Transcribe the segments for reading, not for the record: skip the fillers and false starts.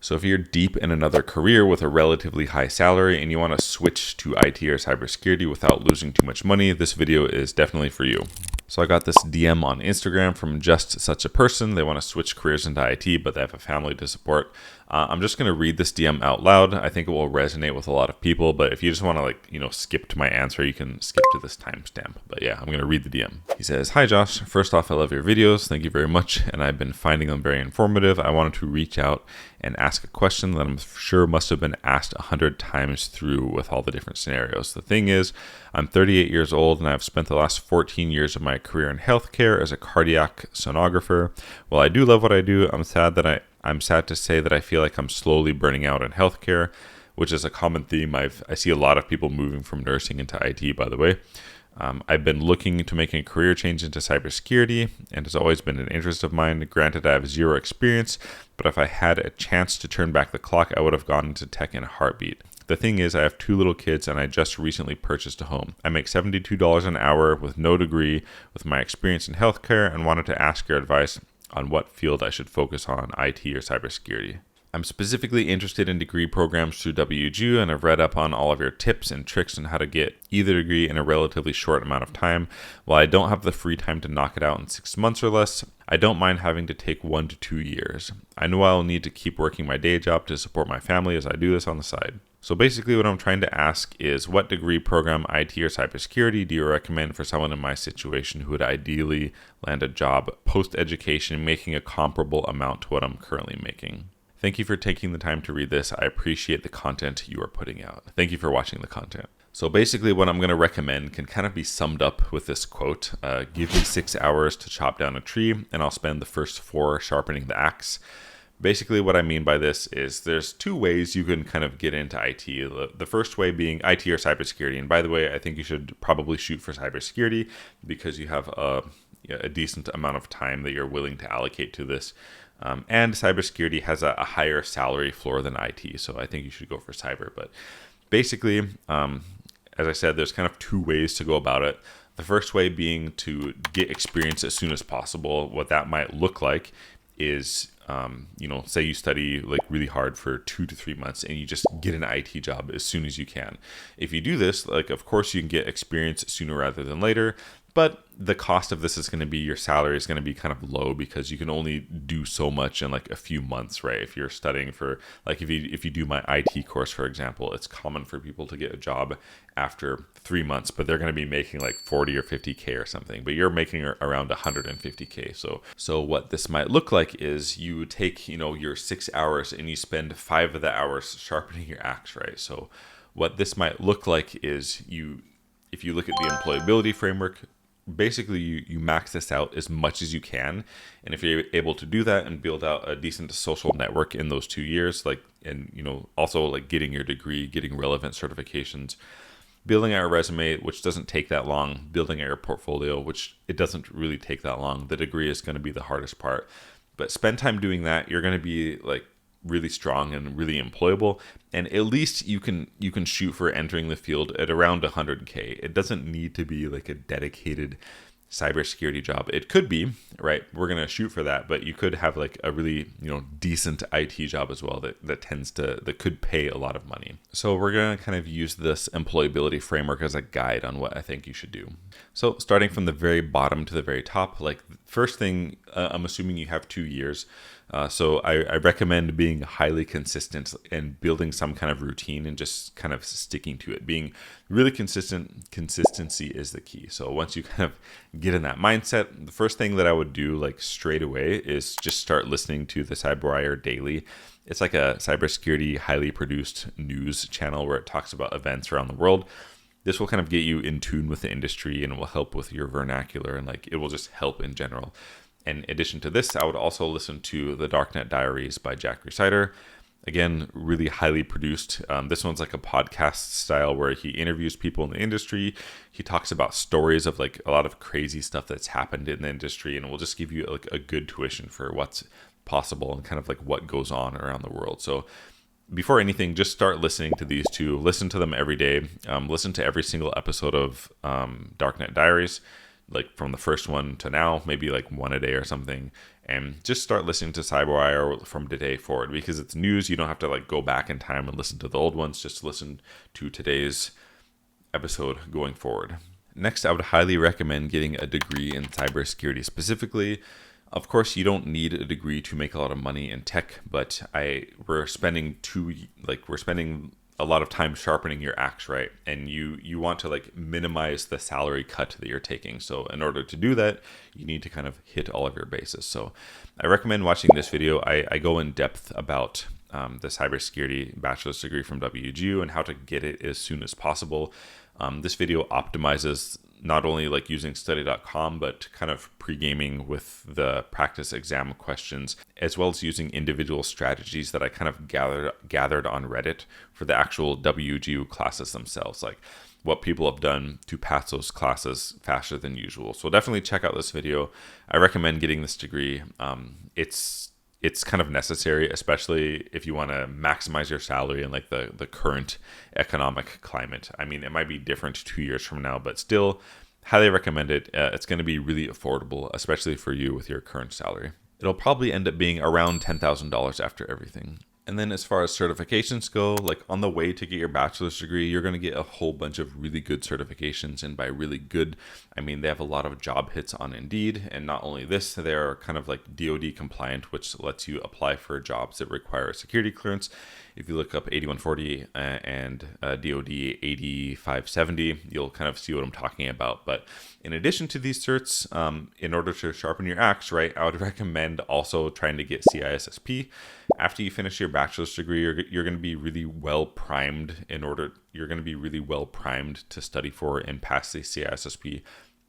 So if you're deep in another career with a relatively high salary and you want to switch to IT or cybersecurity without losing too much money, this video is definitely for you. So I got this DM on Instagram from just such a person. They want to switch careers into IT, but they have a family to support. I'm just going to read this DM out loud. I think it will resonate with a lot of people, but if you just want to skip to my answer, you can skip to this timestamp. But yeah, I'm going to read the DM. He says, "Hi Josh, first off, I love your videos. Thank you very much. And I've been finding them very informative. I wanted to reach out and ask a question that I'm sure must have been asked 100 times through with all the different scenarios. The thing is, I'm 38 years old and I've spent the last 14 years of my career in healthcare as a cardiac sonographer. While I do love what I do, I'm sad to say that I feel like I'm slowly burning out in healthcare, which is a common theme. I see a lot of people moving from nursing into IT, by the way. I've been looking to make a career change into cybersecurity, and it's always been an interest of mine. Granted, I have zero experience, but if I had a chance to turn back the clock, I would have gone into tech in a heartbeat. The thing is, I have 2 little kids and I just recently purchased a home. I make $72 an hour with no degree with my experience in healthcare and wanted to ask your advice on what field I should focus on, IT or cybersecurity. I'm specifically interested in degree programs through WGU, and I've read up on all of your tips and tricks on how to get either degree in a relatively short amount of time. While I don't have the free time to knock it out in 6 months or less, I don't mind having to take 1 to 2 years. I know I'll need to keep working my day job to support my family as I do this on the side. So basically what I'm trying to ask is, what degree program, IT or cybersecurity, do you recommend for someone in my situation who would ideally land a job post-education making a comparable amount to what I'm currently making? Thank you for taking the time to read this. I appreciate the content you are putting out. Thank you for watching the content." So basically what I'm going to recommend can kind of be summed up with this quote. Give me 6 hours to chop down a tree and I'll spend the first 4 sharpening the axe. Basically what I mean by this is there's 2 ways you can kind of get into IT. The first way being IT or cybersecurity. And by the way, I think you should probably shoot for cybersecurity because you have a decent amount of time that you're willing to allocate to this. And cybersecurity has a higher salary floor than IT, so I think you should go for cyber. But basically, as I said, there's kind of 2 ways to go about it. The first way being to get experience as soon as possible. What that might look like is, say you study like really hard for 2 to 3 months and you just get an IT job as soon as you can. If you do this, of course you can get experience sooner rather than later, but the cost of this is going to be your salary is going to be kind of low because you can only do so much in like a few months, right? If you're studying for, like if you do my IT course, for example, it's common for people to get a job after 3 months, but they're going to be making like 40 or 50K or something, but you're making around 150K. So what this might look like is you take, your 6 hours and you spend 5 of the hours sharpening your axe, right? So what this might look like is if you look at the employability framework, basically you max this out as much as you can, and if you're able to do that and build out a decent social network in those 2 years, also getting your degree, getting relevant certifications, building out a resume, which doesn't take that long, building out your portfolio, which it doesn't really take that long. The degree is going to be the hardest part, but spend time doing that. You're going to be really strong and really employable, and at least you can shoot for entering the field at around 100K. It doesn't need to be like a dedicated cybersecurity job. It could be, right? We're going to shoot for that, but you could have like a really, decent IT job as well that could pay a lot of money. So we're going to kind of use this employability framework as a guide on what I think you should do. So starting from the very bottom to the very top, first thing, I'm assuming you have 2 years. So I recommend being highly consistent and building some kind of routine and just kind of sticking to it. Being really consistent, consistency is the key. So once you kind of get in that mindset, the first thing that I would do straight away is just start listening to the CyberWire Daily. It's like a cybersecurity highly produced news channel where it talks about events around the world. This will kind of get you in tune with the industry and will help with your vernacular, and it will just help in general. In addition to this, I would also listen to The Darknet Diaries by Jack Rhysider. Again, really highly produced. This one's like a podcast style where he interviews people in the industry. He talks about stories of a lot of crazy stuff that's happened in the industry, and will just give you a good tuition for what's possible and kind of what goes on around the world. So before anything, just start listening to these 2. Listen to them every day. Listen to every single episode of Darknet Diaries, from the first one to now, maybe 1 a day or something, and just start listening to Cyberwire from today forward, because it's news. You don't have to like go back in time and listen to the old ones. Just listen to today's episode going forward. Next, I would highly recommend getting a degree in cybersecurity specifically. Of course, you don't need a degree to make a lot of money in tech, but we're spending a lot of time sharpening your axe, right? And you want to like minimize the salary cut that you're taking. So in order to do that, you need to kind of hit all of your bases. So I recommend watching this video. I go in depth about the cybersecurity bachelor's degree from WGU and how to get it as soon as possible. This video optimizes not only like using study.com, but kind of pre-gaming with the practice exam questions, as well as using individual strategies that I kind of gathered on Reddit for the actual WGU classes themselves, like what people have done to pass those classes faster than usual. So definitely check out this video. I recommend getting this degree. It's kind of necessary, especially if you want to maximize your salary in like the current economic climate. I mean, it might be different 2 years from now, but still highly recommend it. It's going to be really affordable, especially for you with your current salary. It'll probably end up being around $10,000 after everything. And then as far as certifications go, like on the way to get your bachelor's degree, you're going to get a whole bunch of really good certifications. And by really good, I mean they have a lot of job hits on Indeed. And not only this, they're kind of like DoD compliant, which lets you apply for jobs that require a security clearance. If you look up 8140 and DoD 8570, you'll kind of see what I'm talking about. But in addition to these certs, in order to sharpen your axe, right, I would recommend also trying to get CISSP. After you finish your bachelor's degree, you're going to be really well primed to study for and pass the CISSP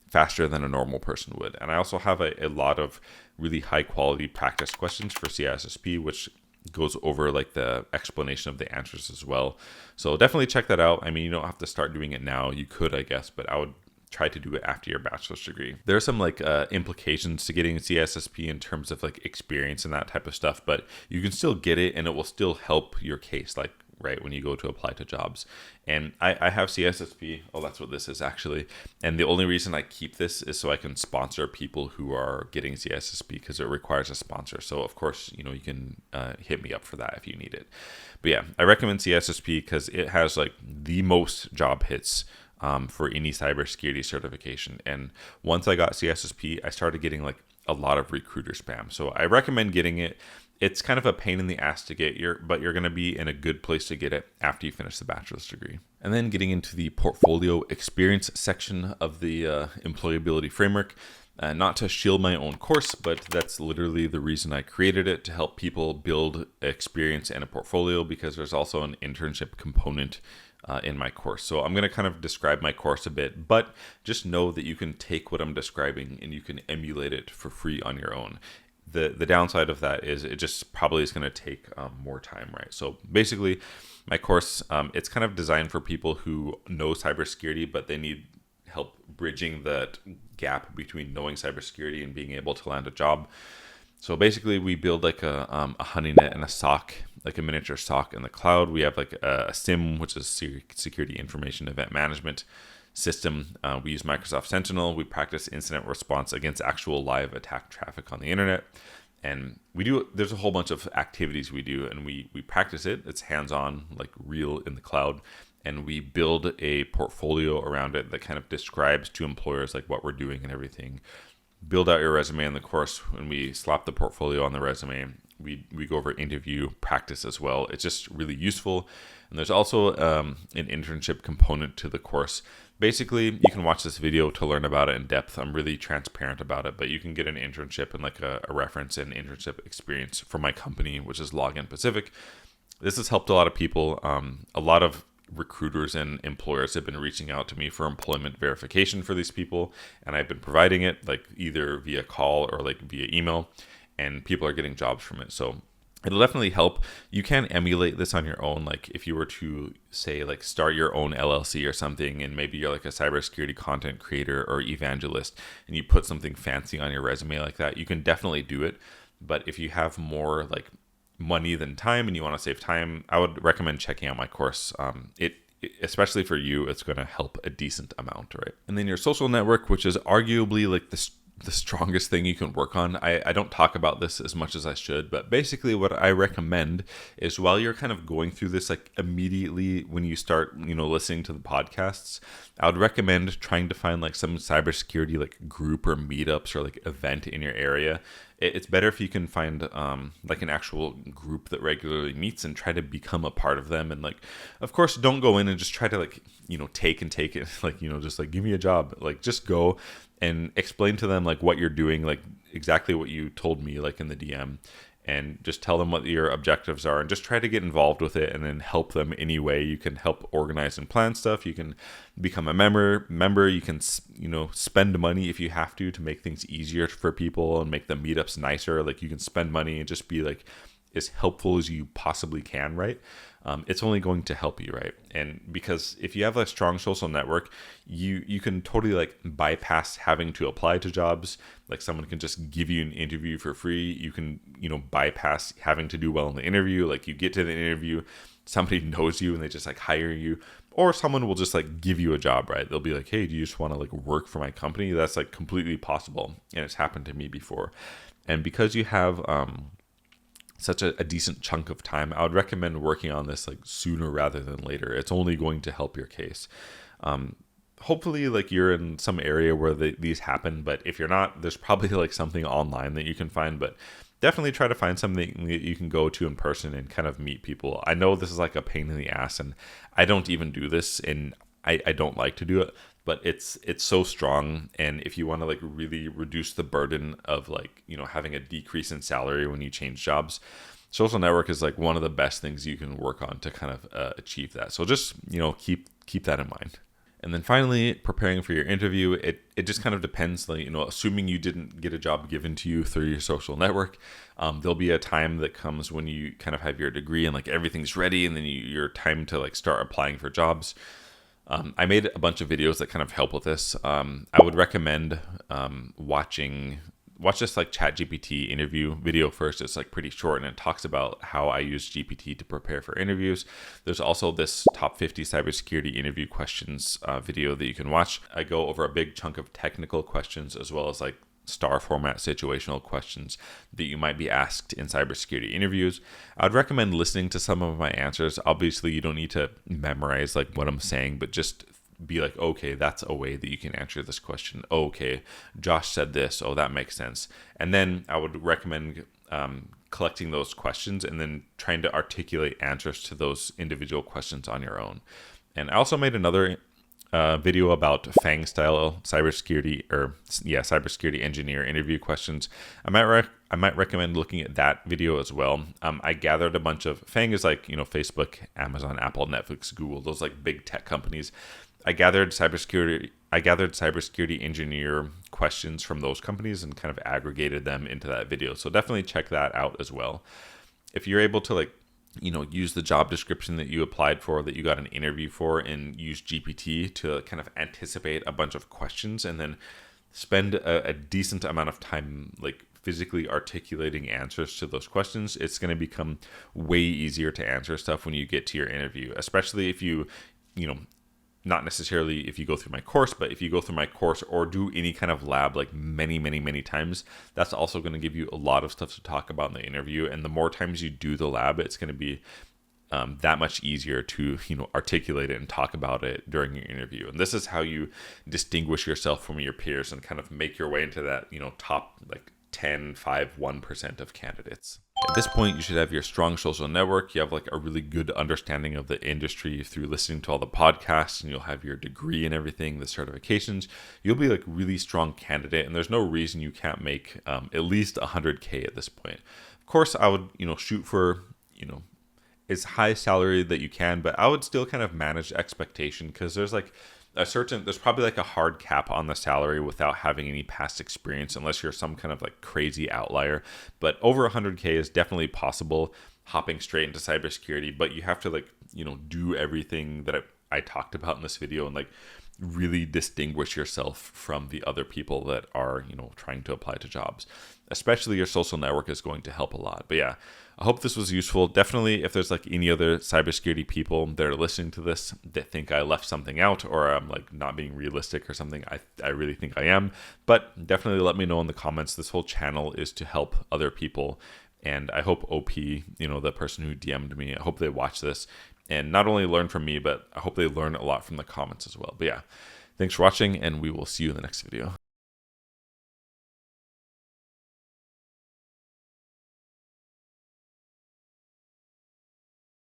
faster than a normal person would. And I also have a lot of really high quality practice questions for CISSP, which goes over like the explanation of the answers as well. So definitely check that out. I mean, you don't have to start doing it now. You could, I guess, but I would try to do it after your bachelor's degree. There are some like implications to getting CISSP in terms of like experience and that type of stuff, but you can still get it and it will still help your case, like right when you go to apply to jobs. And I have CISSP. Oh, that's what this is actually. And the only reason I keep this is so I can sponsor people who are getting CISSP, because it requires a sponsor. So of course, you can hit me up for that if you need it. But yeah, I recommend CISSP because it has like the most job hits for any cybersecurity certification. And once I got CISSP, I started getting like a lot of recruiter spam. So I recommend getting it. It's kind of a pain in the ass to get but you're going to be in a good place to get it after you finish the bachelor's degree. And then getting into the portfolio experience section of the employability framework. Not to shield my own course, but that's literally the reason I created it, to help people build experience and a portfolio, because there's also an internship component in my course. So I'm going to kind of describe my course a bit, but just know that you can take what I'm describing and you can emulate it for free on your own. The downside of that is it just probably is going to take more time, right? So basically, my course, it's kind of designed for people who know cybersecurity, but they need help bridging that gap between knowing cybersecurity and being able to land a job. So basically, we build like a honeynet and a SOC, like a miniature SOC in the cloud. We have like a SIM, which is Security Information Event Management system. We use Microsoft Sentinel. We practice incident response against actual live attack traffic on the internet. And there's a whole bunch of activities we do, and we practice it. It's hands-on, like real in the cloud. And we build a portfolio around it that kind of describes to employers like what we're doing and everything. Build out your resume in the course. When we slap the portfolio on the resume, we go over interview practice as well. It's just really useful. And there's also an internship component to the course. Basically, you can watch this video to learn about it in depth. I'm really transparent about it, but you can get an internship and like a reference and internship experience from my company, which is Login Pacific. This has helped a lot of people. A lot of recruiters and employers have been reaching out to me for employment verification for these people, and I've been providing it like either via call or like via email, and people are getting jobs from it. So it'll definitely help. You can emulate this on your own. Like if you were to say like start your own LLC or something, and maybe you're like a cybersecurity content creator or evangelist, and you put something fancy on your resume like that, you can definitely do it. But if you have more like money than time and you want to save time, I would recommend checking out my course. Especially for you, it's going to help a decent amount, right? And then your social network, which is arguably like the strongest thing you can work on. I don't talk about this as much as I should, but basically what I recommend is while you're kind of going through this, like immediately when you start, listening to the podcasts, I would recommend trying to find like some cybersecurity like group or meetups or like event in your area. It's better if you can find like an actual group that regularly meets and try to become a part of them. And like, of course, don't go in and just try to like, take it, like, just like give me a job. Like just go and explain to them like what you're doing, like exactly what you told me, like in the DM, and just tell them what your objectives are and just try to get involved with it and then help them any way you can. Help organize and plan stuff. You can become a member. You can, spend money if you have to make things easier for people and make the meetups nicer. Like you can spend money and just be like as helpful as you possibly can, right? It's only going to help you, right? And because if you have a strong social network, you can totally like bypass having to apply to jobs. Like someone can just give you an interview for free. You can, bypass having to do well in the interview. Like you get to the interview, somebody knows you and they just like hire you, or someone will just like give you a job, right? They'll be like, hey, do you just want to like work for my company? That's like completely possible. And it's happened to me before. And because you have, such a decent chunk of time, I would recommend working on this like sooner rather than later. It's only going to help your case. Hopefully like you're in some area where these happen, but if you're not, there's probably like something online that you can find, but definitely try to find something that you can go to in person and kind of meet people. I know this is like a pain in the ass and I don't even do this and I don't like to do it, but it's so strong. And if you want to like really reduce the burden of like, having a decrease in salary when you change jobs, social network is like one of the best things you can work on to kind of achieve that. So just, keep that in mind. And then finally, preparing for your interview, it just kind of depends, like, assuming you didn't get a job given to you through your social network, there'll be a time that comes when you kind of have your degree and like everything's ready and then your time to like start applying for jobs. I made a bunch of videos that kind of help with this. I would recommend watch this like ChatGPT interview video first. It's like pretty short and it talks about how I use GPT to prepare for interviews. There's also this top 50 cybersecurity interview questions video that you can watch. I go over a big chunk of technical questions as well as like star format situational questions that you might be asked in cybersecurity interviews. I would recommend listening to some of my answers. Obviously, you don't need to memorize like what I'm saying, but just be like, okay, that's a way that you can answer this question. Oh, okay, Josh said this. Oh, that makes sense. And then I would recommend collecting those questions and then trying to articulate answers to those individual questions on your own. And I also made another video about FANG style cybersecurity cybersecurity engineer interview questions. I might recommend looking at that video as well. I gathered a bunch of FANG is like Facebook, Amazon, Apple, Netflix, Google, those like big tech companies. I gathered cybersecurity engineer questions from those companies and kind of aggregated them into that video. So definitely check that out as well. If you're able to like use the job description that you applied for, that you got an interview for, and use GPT to kind of anticipate a bunch of questions and then spend a decent amount of time like physically articulating answers to those questions, it's going to become way easier to answer stuff when you get to your interview, especially if you not necessarily if you go through my course, but if you go through my course or do any kind of lab like many times, that's also going to give you a lot of stuff to talk about in the interview. And the more times you do the lab, it's going to be that much easier to articulate it and talk about it during your interview. And this is how you distinguish yourself from your peers and kind of make your way into that top like 10, 5, 1% of candidates. At this point, you should have your strong social network. You have like a really good understanding of the industry through listening to all the podcasts, and you'll have your degree and everything, the certifications. You'll be like really strong candidate, and there's no reason you can't make at least 100K at this point. Of course, I would shoot for as high salary that you can, but I would still kind of manage expectation because there's like there's probably like a hard cap on the salary without having any past experience, unless you're some kind of like crazy outlier. But over 100K is definitely possible hopping straight into cybersecurity, but you have to like, do everything that I talked about in this video and like, really distinguish yourself from the other people that are, trying to apply to jobs. Especially your social network is going to help a lot. But yeah, I hope this was useful. Definitely, if there's like any other cybersecurity people that are listening to this that think I left something out or I'm like not being realistic or something, I really think I am. But definitely let me know in the comments. This whole channel is to help other people. And I hope OP, the person who DM'd me, I hope they watch this and not only learn from me, but I hope they learn a lot from the comments as well. But yeah, thanks for watching, and we will see you in the next video.